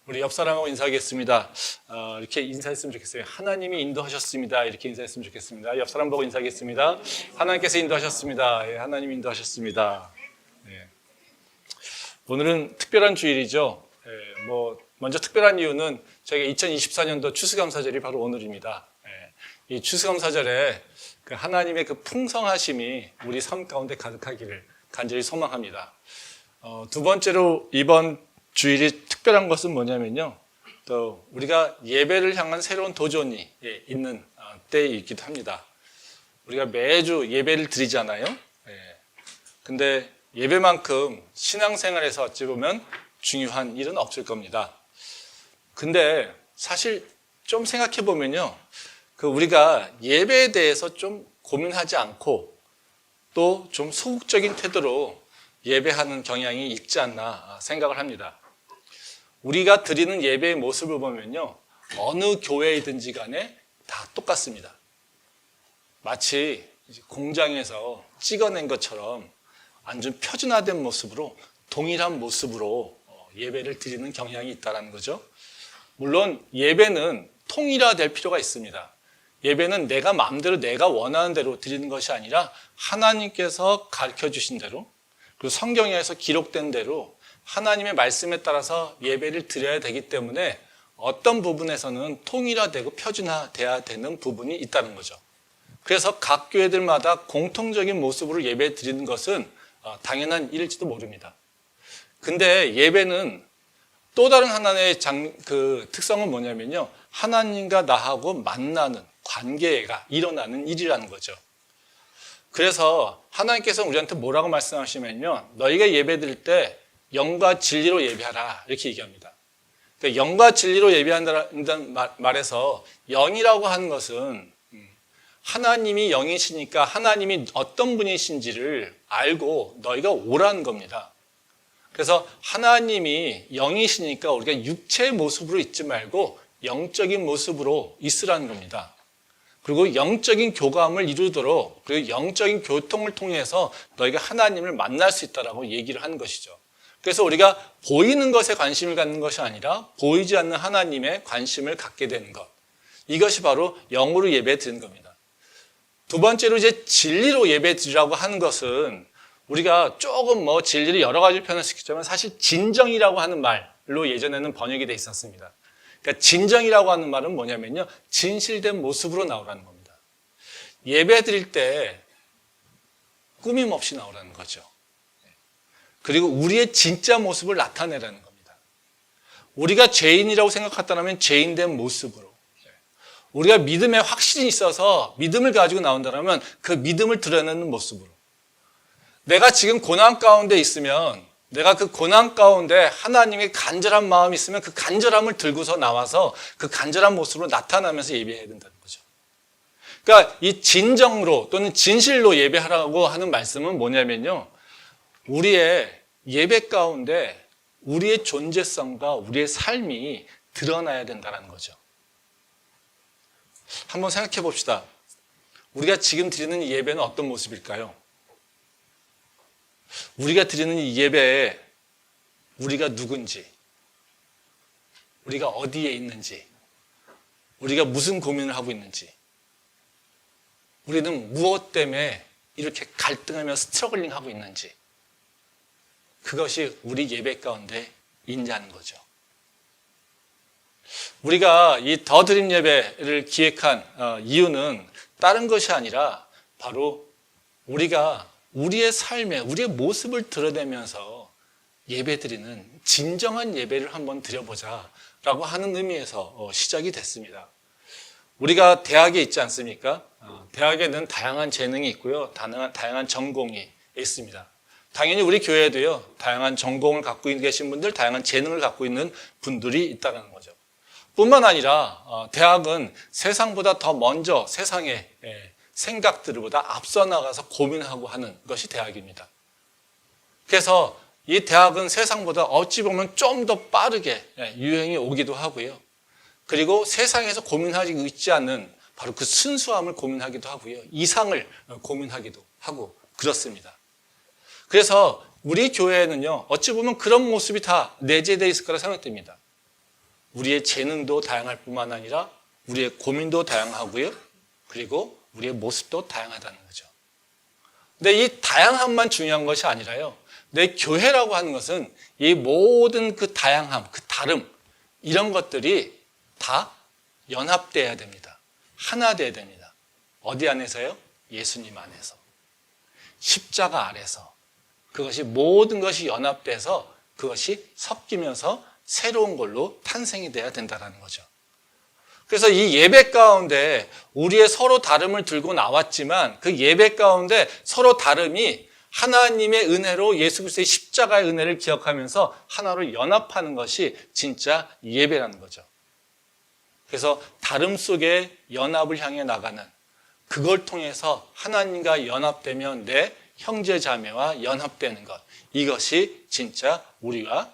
우리 옆 사람하고 인사하겠습니다. 이렇게 인사했으면 좋겠어요. 하나님이 인도하셨습니다. 이렇게 인사했으면 좋겠습니다. 옆 사람 보고 인사하겠습니다. 하나님께서 인도하셨습니다. 예, 하나님이 인도하셨습니다. 예. 오늘은 특별한 주일이죠. 예, 먼저 특별한 이유는 저희가 2024년도 추수감사절이 바로 오늘입니다. 예, 이 추수감사절에 그 하나님의 그 풍성하심이 우리 삶 가운데 가득하기를 간절히 소망합니다. 두 번째로 이번 주일이 특별한 것은 뭐냐면요. 또 우리가 예배를 향한 새로운 도전이 있는 때이기도 합니다. 우리가 매주 예배를 드리잖아요. 근데 예배만큼 신앙생활에서 어찌 보면 중요한 일은 없을 겁니다. 근데 사실 좀 생각해 보면요. 우리가 예배에 대해서 좀 고민하지 않고 또 좀 소극적인 태도로 예배하는 경향이 있지 않나 생각을 합니다. 우리가 드리는 예배의 모습을 보면요. 어느 교회이든지 간에 다 똑같습니다. 마치 공장에서 찍어낸 것처럼 완전 표준화된 모습으로 동일한 모습으로 예배를 드리는 경향이 있다는 거죠. 물론 예배는 통일화될 필요가 있습니다. 예배는 내가 마음대로 내가 원하는 대로 드리는 것이 아니라 하나님께서 가르쳐 주신 대로 그리고 성경에서 기록된 대로 하나님의 말씀에 따라서 예배를 드려야 되기 때문에 어떤 부분에서는 통일화되고 표준화돼야 되는 부분이 있다는 거죠. 그래서 각 교회들마다 공통적인 모습으로 예배 드리는 것은 당연한 일일지도 모릅니다. 근데 예배는 또 다른 하나의 특성은 뭐냐면요. 하나님과 나하고 만나는 관계가 일어나는 일이라는 거죠. 그래서 하나님께서 우리한테 뭐라고 말씀하시면요. 너희가 예배 드릴 때 영과 진리로 예배하라 이렇게 얘기합니다. 그러니까 영과 진리로 예배한다는 말에서 영이라고 하는 것은 하나님이 영이시니까 하나님이 어떤 분이신지를 알고 너희가 오라는 겁니다. 그래서 하나님이 영이시니까 우리가 육체의 모습으로 있지 말고 영적인 모습으로 있으라는 겁니다. 그리고 영적인 교감을 이루도록 그리고 영적인 교통을 통해서 너희가 하나님을 만날 수 있다라고 얘기를 하는 것이죠. 그래서 우리가 보이는 것에 관심을 갖는 것이 아니라 보이지 않는 하나님에 관심을 갖게 되는 것. 이것이 바로 영으로 예배 드리는 겁니다. 두 번째로 이제 진리로 예배 드리라고 하는 것은 우리가 조금 진리를 여러 가지 표현할 수 있겠지만 사실 진정이라고 하는 말로 예전에는 번역이 돼 있었습니다. 그러니까 진정이라고 하는 말은 뭐냐면요. 진실된 모습으로 나오라는 겁니다. 예배 드릴 때 꾸밈 없이 나오라는 거죠. 그리고 우리의 진짜 모습을 나타내라는 겁니다. 우리가 죄인이라고 생각했다면 죄인된 모습으로 우리가 믿음에 확신이 있어서 믿음을 가지고 나온다면 그 믿음을 드러내는 모습으로 내가 지금 고난 가운데 있으면 내가 그 고난 가운데 하나님의 간절한 마음이 있으면 그 간절함을 들고서 나와서 그 간절한 모습으로 나타나면서 예배해야 된다는 거죠. 그러니까 이 진정으로 또는 진실로 예배하라고 하는 말씀은 뭐냐면요. 우리의 예배 가운데 우리의 존재성과 우리의 삶이 드러나야 된다는 거죠. 한번 생각해 봅시다. 우리가 지금 드리는 이 예배는 어떤 모습일까요? 우리가 드리는 이 예배에 우리가 누군지, 우리가 어디에 있는지, 우리가 무슨 고민을 하고 있는지, 우리는 무엇 때문에 이렇게 갈등하며 스트러글링 하고 있는지, 그것이 우리 예배 가운데 있냐는 거죠. 우리가 이 더 드림 예배를 기획한 이유는 다른 것이 아니라 바로 우리가 우리의 삶에 우리의 모습을 드러내면서 예배드리는 진정한 예배를 한번 드려보자라고 하는 의미에서 시작이 됐습니다. 우리가 대학에 있지 않습니까? 대학에는 다양한 재능이 있고요. 다양한 전공이 있습니다. 당연히 우리 교회에도요. 다양한 전공을 갖고 계신 분들, 다양한 재능을 갖고 있는 분들이 있다는 거죠. 뿐만 아니라 대학은 세상보다 더 먼저 세상의 생각들보다 앞서 나가서 고민하고 하는 것이 대학입니다. 그래서 이 대학은 세상보다 어찌 보면 좀 더 빠르게 유행이 오기도 하고요. 그리고 세상에서 고민하고 있지 않는 바로 그 순수함을 고민하기도 하고요. 이상을 고민하기도 하고 그렇습니다. 그래서 우리 교회에는요. 어찌 보면 그런 모습이 다 내재되어 있을 거라 생각됩니다. 우리의 재능도 다양할 뿐만 아니라 우리의 고민도 다양하고요. 그리고 우리의 모습도 다양하다는 거죠. 근데 이 다양함만 중요한 것이 아니라요. 내 교회라고 하는 것은 이 모든 그 다양함, 그 다름, 이런 것들이 다 연합되어야 됩니다. 하나 되어야 됩니다. 어디 안에서요? 예수님 안에서. 십자가 아래서. 그것이 모든 것이 연합돼서 그것이 섞이면서 새로운 걸로 탄생이 돼야 된다는 거죠. 그래서 이 예배 가운데 우리의 서로 다름을 들고 나왔지만 그 예배 가운데 서로 다름이 하나님의 은혜로 예수 그리스도의 십자가의 은혜를 기억하면서 하나로 연합하는 것이 진짜 예배라는 거죠. 그래서 다름 속에 연합을 향해 나가는, 그걸 통해서 하나님과 연합되면 내 형제 자매와 연합되는 것, 이것이 진짜 우리가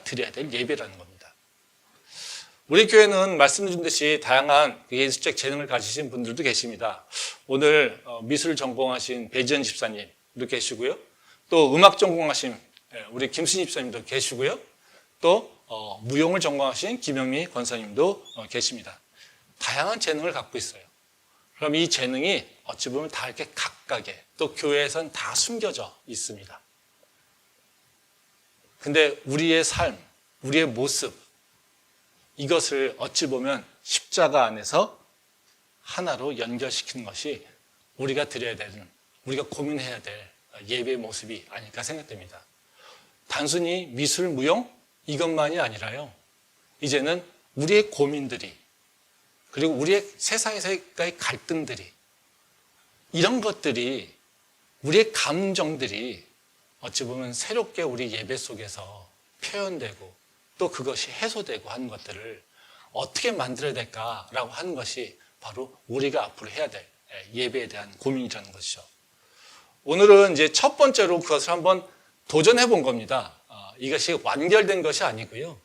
드려야 될 예배라는 겁니다. 우리 교회는 말씀드린 듯이 다양한 예술적 재능을 가지신 분들도 계십니다. 오늘 미술 전공하신 배지연 집사님도 계시고요. 또 음악 전공하신 우리 김순희 집사님도 계시고요. 또 무용을 전공하신 김영미 권사님도 계십니다. 다양한 재능을 갖고 있어요. 그럼 이 재능이 어찌 보면 다 이렇게 각각의, 또 교회에선 다 숨겨져 있습니다. 근데 우리의 삶, 우리의 모습, 이것을 어찌 보면 십자가 안에서 하나로 연결시키는 것이 우리가 드려야 되는, 우리가 고민해야 될 예배의 모습이 아닐까 생각됩니다. 단순히 미술, 무용 이것만이 아니라요. 이제는 우리의 고민들이, 그리고 우리의 세상에서의 갈등들이, 이런 것들이, 우리의 감정들이 어찌 보면 새롭게 우리 예배 속에서 표현되고 또 그것이 해소되고 하는 것들을 어떻게 만들어야 될까라고 하는 것이 바로 우리가 앞으로 해야 될 예배에 대한 고민이라는 것이죠. 오늘은 이제 첫 번째로 그것을 한번 도전해 본 겁니다. 이것이 완결된 것이 아니고요.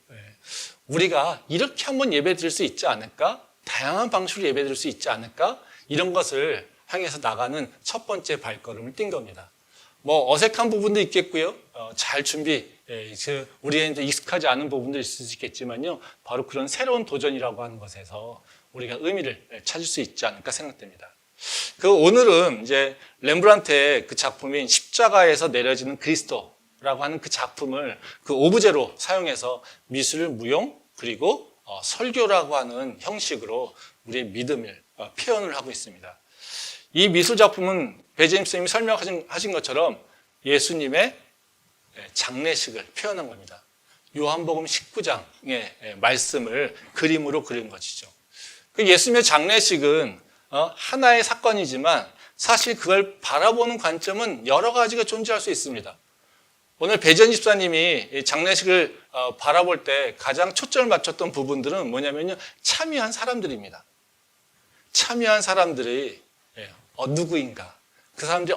우리가 이렇게 한번 예배 드릴 수 있지 않을까? 다양한 방식으로 예배 드릴 수 있지 않을까? 이런 것을 향해서 나가는 첫 번째 발걸음을 뛴 겁니다. 뭐 어색한 부분도 있겠고요. 잘 우리의 이제 익숙하지 않은 부분도 있을 수 있겠지만요. 바로 그런 새로운 도전이라고 하는 것에서 우리가 의미를 찾을 수 있지 않을까 생각됩니다. 오늘은 이제 렘브란트의 그 작품인 십자가에서 내려지는 그리스도라고 하는 그 작품을 그 오브제로 사용해서 미술, 무용, 그리고 설교라고 하는 형식으로 우리의 믿음을 표현을 하고 있습니다. 이 미술 작품은 배재임 선생님이 설명하신 것처럼 예수님의 장례식을 표현한 겁니다. 요한복음 19장의 말씀을 그림으로 그린 것이죠. 예수님의 장례식은 하나의 사건이지만 사실 그걸 바라보는 관점은 여러 가지가 존재할 수 있습니다. 오늘 배재임 집사님이 장례식을 바라볼 때 가장 초점을 맞췄던 부분들은 뭐냐면요, 참여한 사람들입니다. 참여한 사람들이 누구인가, 그 사람들이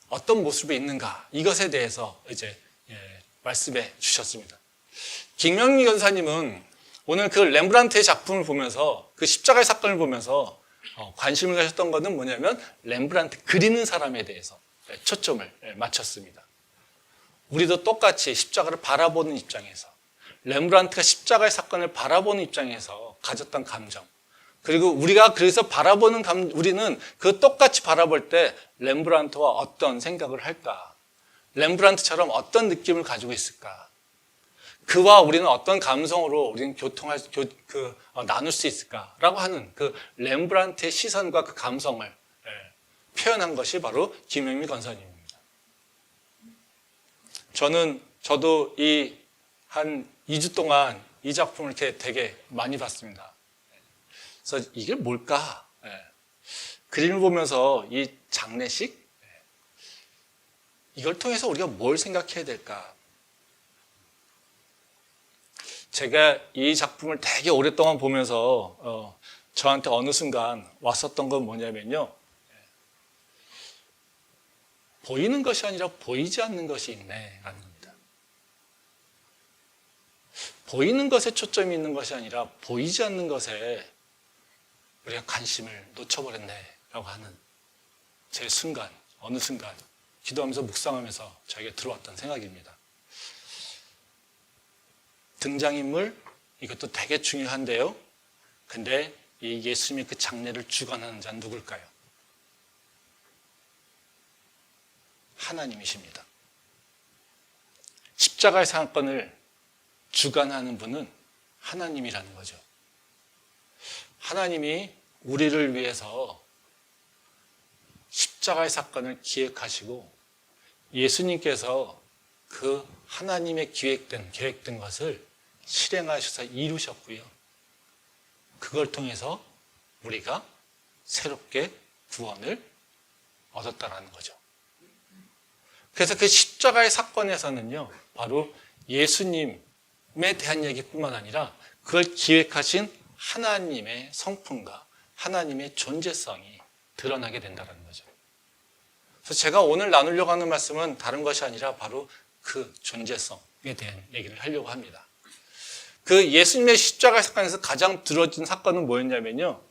어떤 모습이 있는가, 이것에 대해서 이제 말씀해 주셨습니다. 김명미 권사님은 오늘 그 렘브란트의 작품을 보면서, 그 십자가의 사건을 보면서 관심을 가졌던 것은 뭐냐면 렘브란트 그리는 사람에 대해서 초점을 맞췄습니다. 우리도 똑같이 십자가를 바라보는 입장에서, 렘브란트가 십자가의 사건을 바라보는 입장에서 가졌던 감정, 그리고 우리가 그래서 우리는 그 똑같이 바라볼 때 렘브란트와 어떤 생각을 할까? 렘브란트처럼 어떤 느낌을 가지고 있을까? 그와 우리는 어떤 감성으로 우리는 나눌 수 있을까라고 하는 그 렘브란트의 시선과 그 감성을 표현한 것이 바로 김영미 권사님입니다. 저도 한 2주 동안 이 작품을 이렇게 되게 많이 봤습니다. 그래서 이게 뭘까? 그림을 보면서 이 장례식? 이걸 통해서 우리가 뭘 생각해야 될까? 제가 이 작품을 되게 오랫동안 보면서 저한테 어느 순간 왔었던 건 뭐냐면요, 보이는 것이 아니라 보이지 않는 것이 있네 라는 겁니다. 보이는 것에 초점이 있는 것이 아니라 보이지 않는 것에 우리가 관심을 놓쳐버렸네 라고 하는 어느 순간 기도하면서 묵상하면서 저에게 들어왔던 생각입니다. 등장인물 이것도 되게 중요한데요. 근데 이 예수님의 그 장례를 주관하는 자는 누굴까요? 하나님이십니다. 십자가의 사건을 주관하는 분은 하나님이라는 거죠. 하나님이 우리를 위해서 십자가의 사건을 기획하시고 예수님께서 그 하나님의 계획된 것을 실행하셔서 이루셨고요. 그걸 통해서 우리가 새롭게 구원을 얻었다라는 거죠. 그래서 그 십자가의 사건에서는요, 바로 예수님에 대한 얘기뿐만 아니라 그걸 기획하신 하나님의 성품과 하나님의 존재성이 드러나게 된다는 거죠. 그래서 제가 오늘 나누려고 하는 말씀은 다른 것이 아니라 바로 그 존재성에 대한 얘기를 하려고 합니다. 그 예수님의 십자가 사건에서 가장 두려워진 사건은 뭐였냐면요,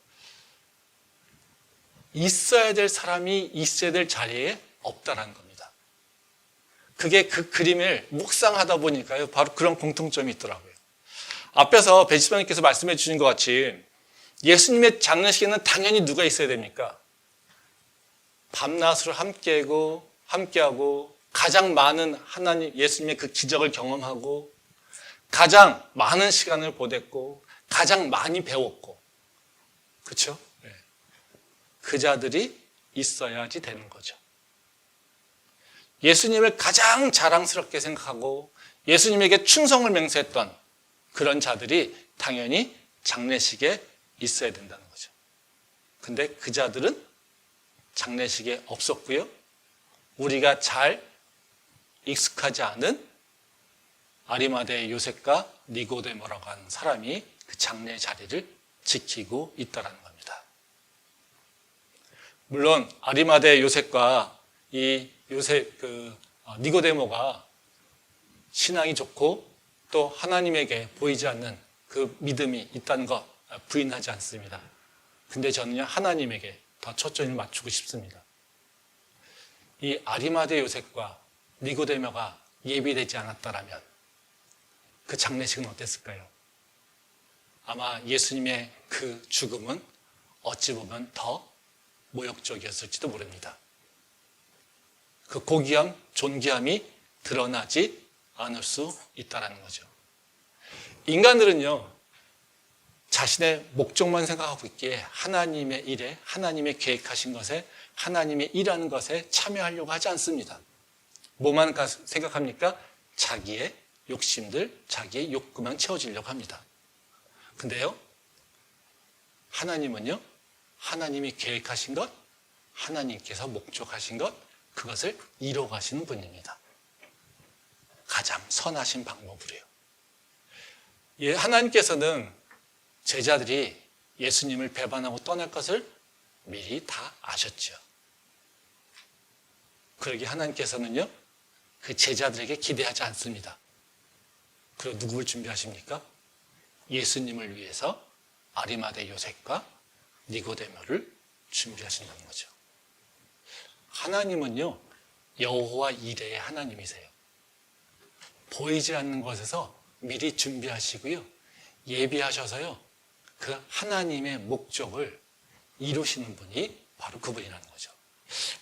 있어야 될 사람이 있어야 될 자리에 없다라는 겁니다. 그게 그 그림을 묵상하다 보니까요, 바로 그런 공통점이 있더라고요. 앞에서 배지수님께서 말씀해 주신 것 같이 예수님의 장례식에는 당연히 누가 있어야 됩니까? 밤낮으로 함께하고 가장 많은 하나님 예수님의 그 기적을 경험하고 가장 많은 시간을 보냈고 가장 많이 배웠고, 그렇죠? 네. 그 자들이 있어야지 되는 거죠. 예수님을 가장 자랑스럽게 생각하고 예수님에게 충성을 맹세했던 그런 자들이 당연히 장례식에 있어야 된다는 거죠. 근데 그 자들은 장례식에 없었고요. 우리가 잘 익숙하지 않은 아리마대의 요셉과 니고데모라고 하는 사람이 그 장례 자리를 지키고 있다는 겁니다. 물론 아리마대의 요셉과 이 니고데모가 신앙이 좋고 또 하나님에게 보이지 않는 그 믿음이 있다는 것 부인하지 않습니다. 근데 저는요, 하나님에게 더 초점을 맞추고 싶습니다. 이 아리마대 요셉과 니고데모가 예비되지 않았다라면 그 장례식은 어땠을까요? 아마 예수님의 그 죽음은 어찌 보면 더 모욕적이었을지도 모릅니다. 그 고귀함, 존귀함이 드러나지 않을 수 있다는 거죠. 인간들은요, 자신의 목적만 생각하고 있기에 하나님의 일에, 하나님의 계획하신 것에, 하나님의 일하는 것에 참여하려고 하지 않습니다. 뭐만 생각합니까? 자기의 욕심들, 자기의 욕구만 채워지려고 합니다. 근데요, 하나님은요, 하나님이 계획하신 것, 하나님께서 목적하신 것, 그것을 이뤄가시는 분입니다. 가장 선하신 방법으로요. 예, 하나님께서는 제자들이 예수님을 배반하고 떠날 것을 미리 다 아셨죠. 그러기 하나님께서는요, 그 제자들에게 기대하지 않습니다. 그리고 누구를 준비하십니까? 예수님을 위해서 아리마대 요셉과 니고데모를 준비하신다는 거죠. 하나님은요, 여호와 이레의 하나님이세요. 보이지 않는 곳에서 미리 준비하시고요, 예비하셔서요, 그 하나님의 목적을 이루시는 분이 바로 그분이라는 거죠.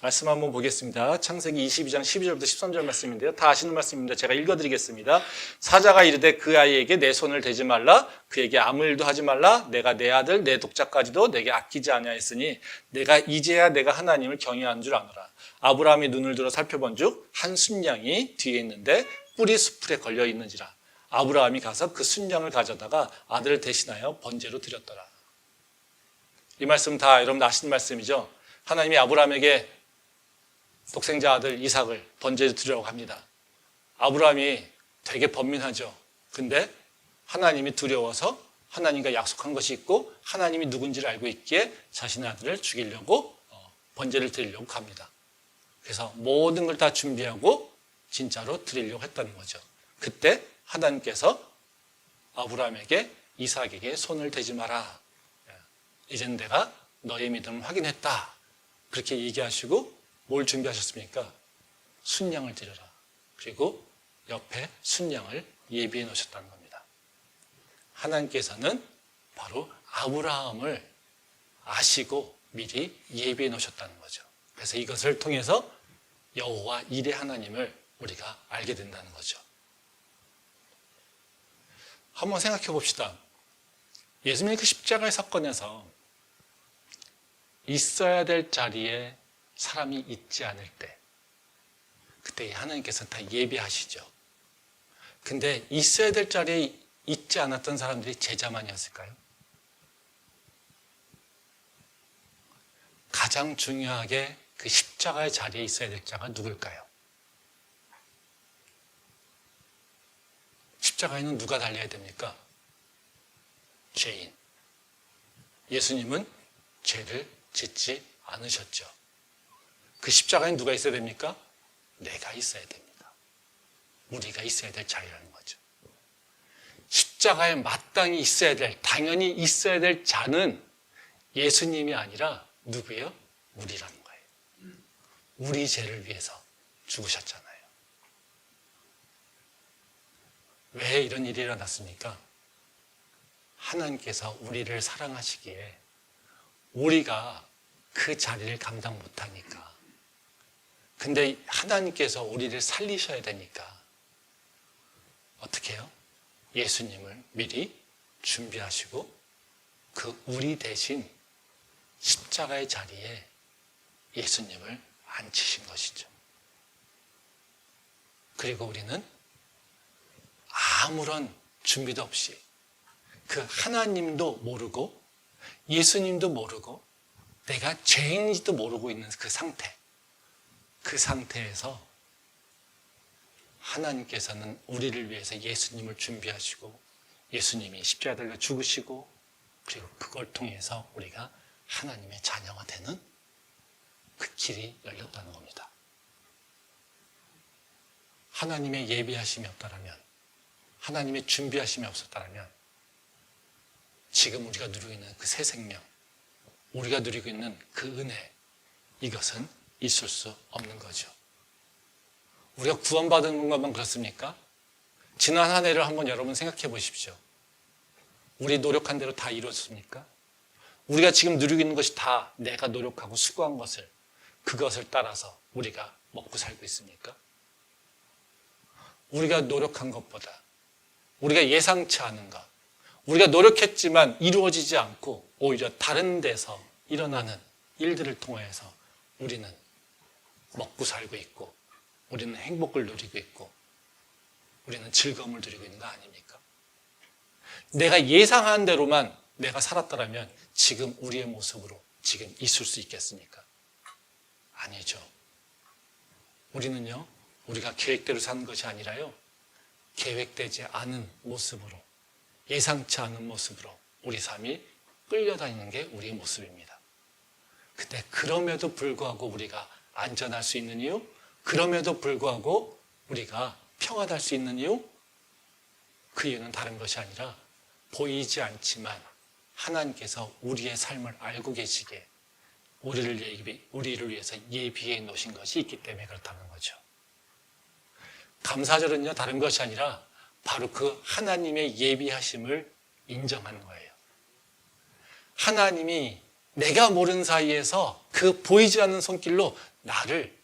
말씀 한번 보겠습니다. 창세기 22장 12절부터 13절 말씀인데요. 다 아시는 말씀입니다. 제가 읽어드리겠습니다. 사자가 이르되 그 아이에게 내 손을 대지 말라, 그에게 아무 일도 하지 말라. 내가 내 아들 내 독자까지도 내게 아끼지 아니하였으니 내가 이제야 내가 하나님을 경외한 줄 아노라. 아브라함이 눈을 들어 살펴본즉 한 순양이 뒤에 있는데 뿔이 수풀에 걸려 있는지라. 아브라함이 가서 그 순양을 가져다가 아들을 대신하여 번제로 드렸더라. 이 말씀 다 여러분 아시는 말씀이죠. 하나님이 아브라함에게 독생자 아들 이삭을 번제로 드리라고 합니다. 아브라함이 되게 번민하죠. 근데 하나님이 두려워서 하나님과 약속한 것이 있고 하나님이 누군지를 알고 있기에 자신의 아들을 죽이려고 번제를 드리려고 합니다. 그래서 모든 걸 다 준비하고 진짜로 드리려고 했다는 거죠. 그때 하나님께서 아브라함에게 이삭에게 손을 대지 마라. 이젠 내가 너의 믿음을 확인했다. 그렇게 얘기하시고 뭘 준비하셨습니까? 순양을 드려라. 그리고 옆에 순양을 예비해 놓으셨다는 겁니다. 하나님께서는 바로 아브라함을 아시고 미리 예비해 놓으셨다는 거죠. 그래서 이것을 통해서 여호와 일의 하나님을 우리가 알게 된다는 거죠. 한번 생각해 봅시다. 예수님의 그 십자가의 사건에서 있어야 될 자리에 사람이 있지 않을 때, 그때 하나님께서는 다 예비하시죠. 근데 있어야 될 자리에 있지 않았던 사람들이 제자만이었을까요? 가장 중요하게 그 십자가의 자리에 있어야 될 자가 누굴까요? 십자가에는 누가 달려야 됩니까? 죄인. 예수님은 죄를 짓지 않으셨죠. 그 십자가에는 누가 있어야 됩니까? 내가 있어야 됩니다. 우리가 있어야 될 자리라는 거죠. 십자가에 마땅히 있어야 될, 당연히 있어야 될 자는 예수님이 아니라 누구예요? 우리라는 거예요. 우리 죄를 위해서 죽으셨잖아요. 왜 이런 일이 일어났습니까? 하나님께서 우리를 사랑하시기에 우리가 그 자리를 감당 못하니까, 근데 하나님께서 우리를 살리셔야 되니까 어떻게 해요? 예수님을 미리 준비하시고 그 우리 대신 십자가의 자리에 예수님을 앉히신 것이죠. 그리고 우리는 아무런 준비도 없이 그 하나님도 모르고 예수님도 모르고 내가 죄인인지도 모르고 있는 그 상태, 그 상태에서 하나님께서는 우리를 위해서 예수님을 준비하시고 예수님이 십자가에 달려 죽으시고 그리고 그걸 통해서 우리가 하나님의 자녀가 되는 그 길이 열렸다는 겁니다. 하나님의 예비하심이 없다면, 하나님의 준비하심이 없었다면 지금 우리가 누리고 있는 그 새 생명, 우리가 누리고 있는 그 은혜, 이것은 있을 수 없는 거죠. 우리가 구원받은 것만 그렇습니까? 지난 한 해를 한번 여러분 생각해 보십시오. 우리 노력한 대로 다 이루어졌습니까? 우리가 지금 누리고 있는 것이 다 내가 노력하고 수고한 것을, 그것을 따라서 우리가 먹고 살고 있습니까? 우리가 노력한 것보다, 우리가 예상치 않은 것, 우리가 노력했지만 이루어지지 않고 오히려 다른 데서 일어나는 일들을 통해서 우리는 먹고 살고 있고, 우리는 행복을 누리고 있고, 우리는 즐거움을 누리고 있는 거 아닙니까? 내가 예상한 대로만 내가 살았더라면 지금 우리의 모습으로 지금 있을 수 있겠습니까? 아니죠. 우리는요, 우리가 계획대로 사는 것이 아니라요, 계획되지 않은 모습으로, 예상치 않은 모습으로 우리 삶이 끌려다니는 게 우리의 모습입니다. 근데 그럼에도 불구하고 우리가 안전할 수 있는 이유, 그럼에도 불구하고 우리가 평안할 수 있는 이유, 그 이유는 다른 것이 아니라 보이지 않지만 하나님께서 우리의 삶을 알고 계시기에 우리를 위해서 예비해 놓으신 것이 있기 때문에 그렇다는 거죠. 감사절은요, 다른 것이 아니라 바로 그 하나님의 예비하심을 인정하는 거예요. 하나님이 내가 모르는 사이에서 그 보이지 않는 손길로 나를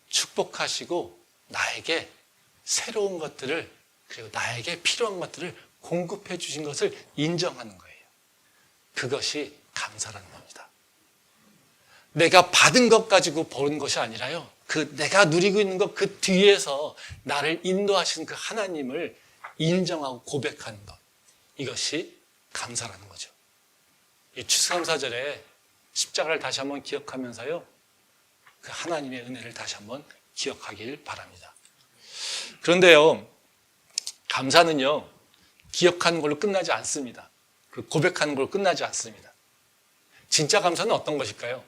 축복하시고 나에게 새로운 것들을, 그리고 나에게 필요한 것들을 공급해 주신 것을 인정하는 거예요. 그것이 감사라는 겁니다. 내가 받은 것 가지고 보는 것이 아니라요, 그 내가 누리고 있는 것 그 뒤에서 나를 인도하시는 그 하나님을 인정하고 고백하는 것, 이것이 감사라는 거죠. 이 추수감사절에 십자가를 다시 한번 기억하면서요, 그 하나님의 은혜를 다시 한번 기억하길 바랍니다. 그런데요, 감사는요, 기억하는 걸로 끝나지 않습니다. 그 고백하는 걸로 끝나지 않습니다. 진짜 감사는 어떤 것일까요?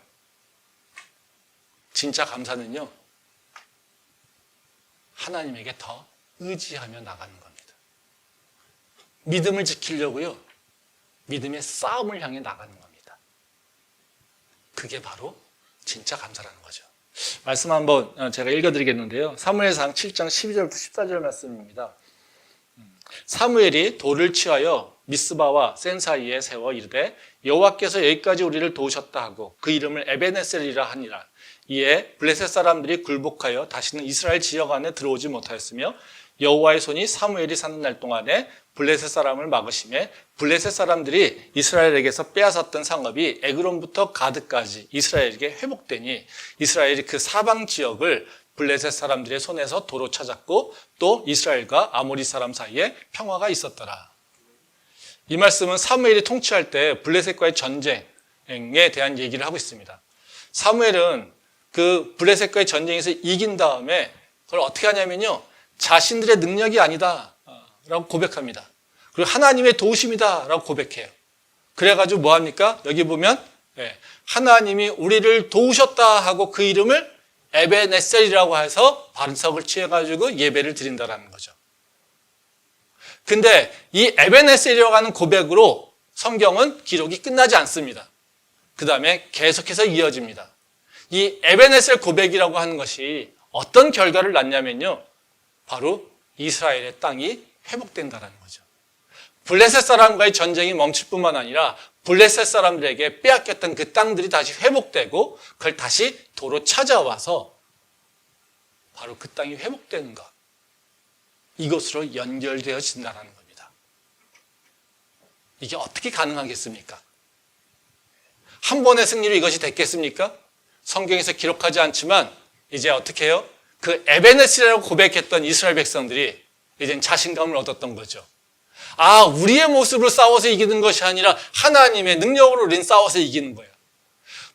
진짜 감사는요, 하나님에게 더 의지하며 나가는 겁니다. 믿음을 지키려고요, 믿음의 싸움을 향해 나가는 겁니다. 그게 바로 진짜 감사라는 거죠. 말씀 한번 제가 읽어드리겠는데요. 사무엘상 7장 12절부터 14절 말씀입니다. 사무엘이 돌을 취하여 미스바와 센 사이에 세워 이르되 여호와께서 여기까지 우리를 도우셨다 하고 그 이름을 에베네셀이라 하니라. 이에 블레셋 사람들이 굴복하여 다시는 이스라엘 지역 안에 들어오지 못하였으며 여호와의 손이 사무엘이 사는 날 동안에 블레셋 사람을 막으심에 블레셋 사람들이 이스라엘에게서 빼앗았던 상업이 에그론부터 가드까지 이스라엘에게 회복되니 이스라엘이 그 사방 지역을 블레셋 사람들의 손에서 도로 찾았고 또 이스라엘과 아모리 사람 사이에 평화가 있었더라. 이 말씀은 사무엘이 통치할 때 블레셋과의 전쟁에 대한 얘기를 하고 있습니다. 사무엘은 그 블레셋과의 전쟁에서 이긴 다음에 그걸 어떻게 하냐면요, 자신들의 능력이 아니다 라고 고백합니다. 그리고 하나님의 도우심이다 라고 고백해요. 그래가지고 뭐 합니까? 여기 보면 하나님이 우리를 도우셨다 하고 그 이름을 에베네셀이라고 해서 반석을 취해가지고 예배를 드린다라는 거죠. 근데 이 에베네셀이라고 하는 고백으로 성경은 기록이 끝나지 않습니다. 그 다음에 계속해서 이어집니다. 이 에베네셀 고백이라고 하는 것이 어떤 결과를 낳냐면요, 바로 이스라엘의 땅이 회복된다는 거죠. 블레셋 사람과의 전쟁이 멈출 뿐만 아니라 블레셋 사람들에게 빼앗겼던 그 땅들이 다시 회복되고 그걸 다시 도로 찾아와서 바로 그 땅이 회복되는 것, 이것으로 연결되어진다는 겁니다. 이게 어떻게 가능하겠습니까? 한 번의 승리로 이것이 됐겠습니까? 성경에서 기록하지 않지만 이제 어떻게 해요? 그 에베네셀이라고 고백했던 이스라엘 백성들이 이젠 자신감을 얻었던 거죠. 아, 우리의 모습으로 싸워서 이기는 것이 아니라 하나님의 능력으로 우리는 싸워서 이기는 거예요.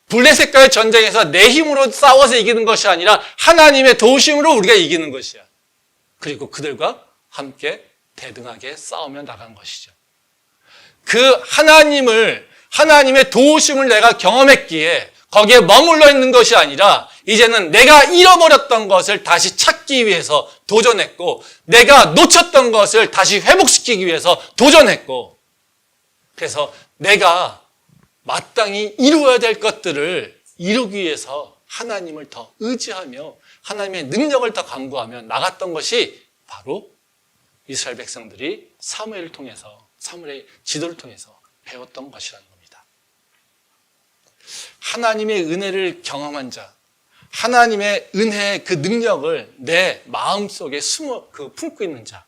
블레셋과의 전쟁에서 내 힘으로 싸워서 이기는 것이 아니라 하나님의 도우심으로 우리가 이기는 것이야. 그리고 그들과 함께 대등하게 싸우며 나간 것이죠. 그 하나님의 도우심을 내가 경험했기에 거기에 머물러 있는 것이 아니라 이제는 내가 잃어버렸던 것을 다시 찾기 위해서 도전했고, 내가 놓쳤던 것을 다시 회복시키기 위해서 도전했고, 그래서 내가 마땅히 이루어야 될 것들을 이루기 위해서 하나님을 더 의지하며 하나님의 능력을 더 강구하며 나갔던 것이 바로 이스라엘 백성들이 사무엘을 통해서, 사무엘의 지도를 통해서 배웠던 것이라는 겁니다. 하나님의 은혜를 경험한 자, 하나님의 은혜의 그 능력을 내 마음속에 품고 있는 자,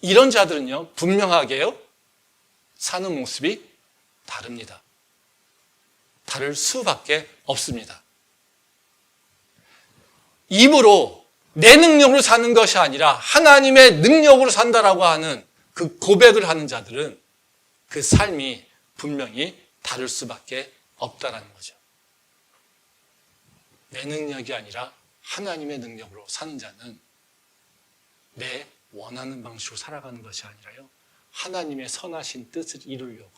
이런 자들은요, 분명하게요, 사는 모습이 다릅니다. 다를 수밖에 없습니다. 입으로 내 능력으로 사는 것이 아니라 하나님의 능력으로 산다라고 하는 그 고백을 하는 자들은 그 삶이 분명히 다를 수밖에 없다라는 거죠. 내 능력이 아니라 하나님의 능력으로 사는 자는 내 원하는 방식으로 살아가는 것이 아니라요, 하나님의 선하신 뜻을 이루려고,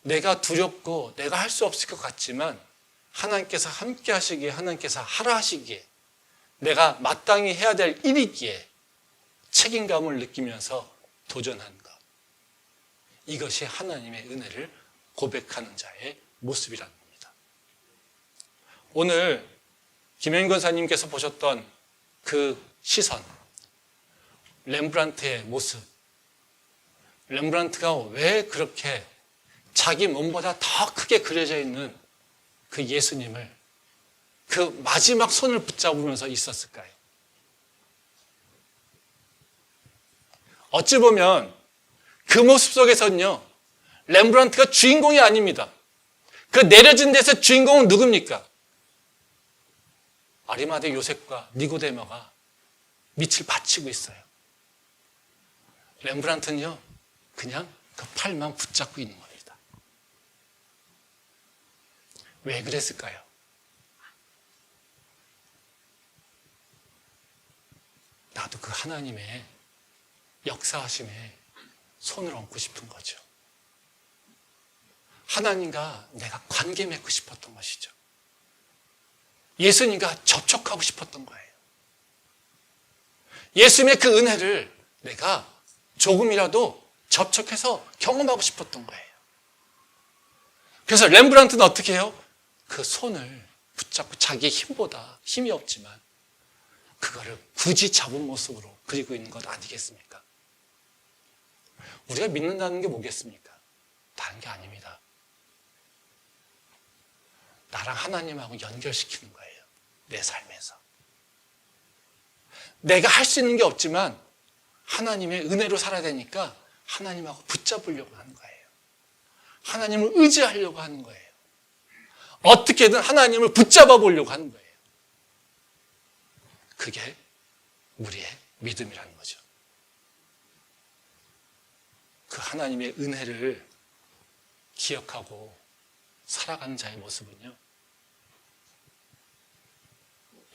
내가 두렵고 내가 할 수 없을 것 같지만 하나님께서 함께 하시기에, 하나님께서 하라 하시기에, 내가 마땅히 해야 될 일이기에 책임감을 느끼면서 도전하는 것, 이것이 하나님의 은혜를 고백하는 자의 모습이라는 겁니다. 오늘 김현 권사님께서 보셨던 그 시선, 렘브란트의 모습, 렘브란트가 왜 그렇게 자기 몸보다 더 크게 그려져 있는 그 예수님을 그 마지막 손을 붙잡으면서 있었을까요? 어찌 보면 그 모습 속에서는요, 렘브란트가 주인공이 아닙니다. 그 내려진 데서 주인공은 누굽니까? 아리마대 요셉과 니고데모가 밑을 받치고 있어요. 렘브란트는요, 그냥 그 팔만 붙잡고 있는 겁니다. 왜 그랬을까요? 나도 그 하나님의 역사하심에 손을 얹고 싶은 거죠. 하나님과 내가 관계 맺고 싶었던 것이죠. 예수님과 접촉하고 싶었던 거예요. 예수님의 그 은혜를 내가 조금이라도 접촉해서 경험하고 싶었던 거예요. 그래서 렘브란트는 어떻게 해요? 그 손을 붙잡고 자기의 힘보다 힘이 없지만 그거를 굳이 잡은 모습으로 그리고 있는 것 아니겠습니까? 우리가 믿는다는 게 뭐겠습니까? 다른 게 아닙니다. 나랑 하나님하고 연결시키는 거예요. 내 삶에서. 내가 할 수 있는 게 없지만 하나님의 은혜로 살아야 되니까 하나님하고 붙잡으려고 하는 거예요. 하나님을 의지하려고 하는 거예요. 어떻게든 하나님을 붙잡아 보려고 하는 거예요. 그게 우리의 믿음이라는 거죠. 그 하나님의 은혜를 기억하고 살아가는 자의 모습은요,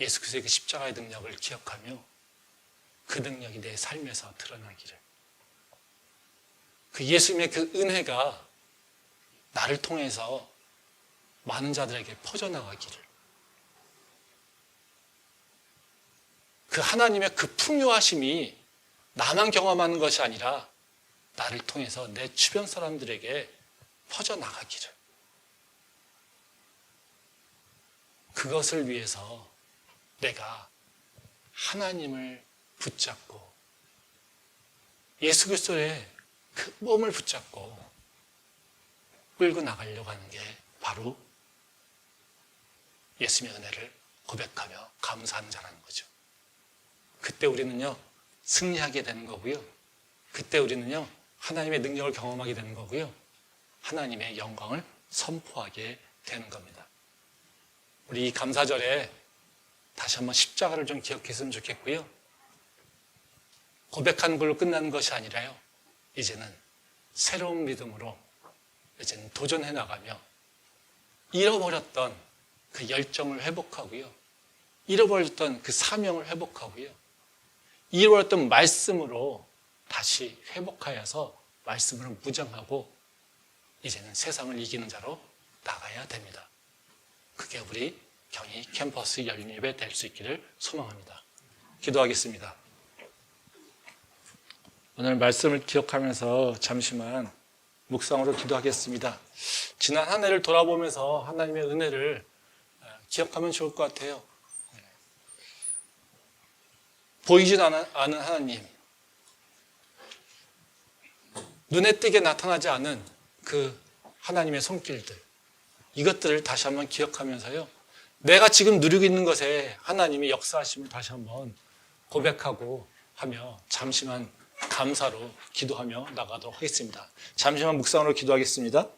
예수 그리스도의 그 십자가의 능력을 기억하며 그 능력이 내 삶에서 드러나기를, 그 예수님의 그 은혜가 나를 통해서 많은 자들에게 퍼져나가기를, 그 하나님의 그 풍요하심이 나만 경험하는 것이 아니라 나를 통해서 내 주변 사람들에게 퍼져나가기를, 그것을 위해서 내가 하나님을 붙잡고 예수 그리스도의 그 몸을 붙잡고 끌고 나가려고 하는 게 바로 예수님의 은혜를 고백하며 감사하는 자라는 거죠. 그때 우리는요, 승리하게 되는 거고요. 그때 우리는요, 하나님의 능력을 경험하게 되는 거고요. 하나님의 영광을 선포하게 되는 겁니다. 우리 이 감사절에 다시 한번 십자가를 좀 기억했으면 좋겠고요. 고백하는 걸로 끝나는 것이 아니라요, 이제는 새로운 믿음으로 이제는 도전해 나가며 잃어버렸던 그 열정을 회복하고요. 잃어버렸던 그 사명을 회복하고요. 잃어버렸던 말씀으로 다시 회복하여서 말씀으로 무장하고 이제는 세상을 이기는 자로 나가야 됩니다. 그게 우리 경희 캠퍼스 열린 예배 될 수 있기를 소망합니다. 기도하겠습니다. 오늘 말씀을 기억하면서 잠시만 묵상으로 기도하겠습니다. 지난 한 해를 돌아보면서 하나님의 은혜를 기억하면 좋을 것 같아요. 보이진 않은 하나님, 눈에 띄게 나타나지 않은 그 하나님의 손길들, 이것들을 다시 한번 기억하면서요, 내가 지금 누리고 있는 것에 하나님의 역사하심을 다시 한번 고백하고 하며 잠시만 감사로 기도하며 나가도록 하겠습니다. 잠시만 묵상으로 기도하겠습니다.